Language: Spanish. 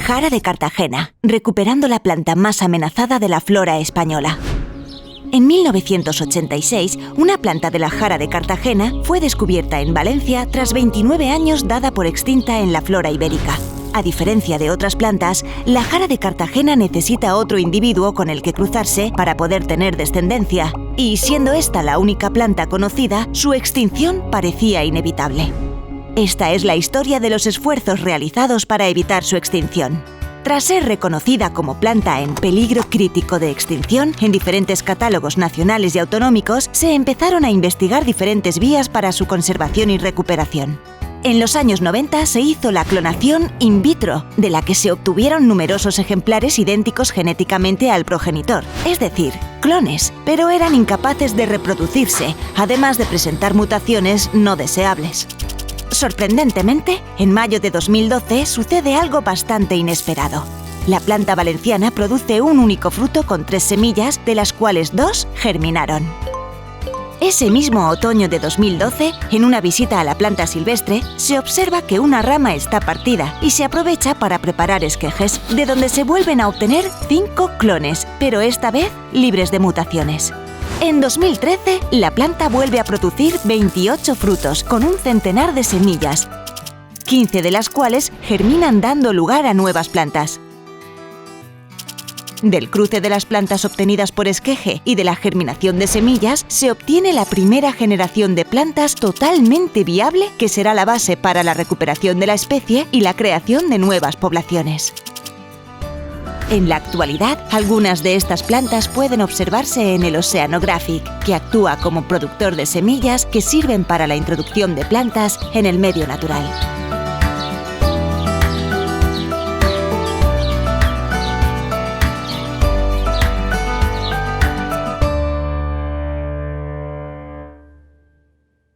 Jara de Cartagena, recuperando la planta más amenazada de la flora española. En 1986, una planta de la Jara de Cartagena fue descubierta en Valencia tras 29 años dada por extinta en la flora ibérica. A diferencia de otras plantas, la Jara de Cartagena necesita otro individuo con el que cruzarse para poder tener descendencia, y siendo esta la única planta conocida, su extinción parecía inevitable. Esta es la historia de los esfuerzos realizados para evitar su extinción. Tras ser reconocida como planta en peligro crítico de extinción en diferentes catálogos nacionales y autonómicos, se empezaron a investigar diferentes vías para su conservación y recuperación. En los años 90 se hizo la clonación in vitro, de la que se obtuvieron numerosos ejemplares idénticos genéticamente al progenitor, es decir, clones, pero eran incapaces de reproducirse, además de presentar mutaciones no deseables. Sorprendentemente, en mayo de 2012 sucede algo bastante inesperado. La planta valenciana produce un único fruto con 3 semillas, de las cuales 2 germinaron. Ese mismo otoño de 2012, en una visita a la planta silvestre, se observa que una rama está partida y se aprovecha para preparar esquejes, de donde se vuelven a obtener 5 clones, pero esta vez libres de mutaciones. En 2013, la planta vuelve a producir 28 frutos con un centenar de semillas, 15 de las cuales germinan dando lugar a nuevas plantas. Del cruce de las plantas obtenidas por esqueje y de la germinación de semillas, se obtiene la primera generación de plantas totalmente viable que será la base para la recuperación de la especie y la creación de nuevas poblaciones. En la actualidad, algunas de estas plantas pueden observarse en el Oceanographic, que actúa como productor de semillas que sirven para la introducción de plantas en el medio natural.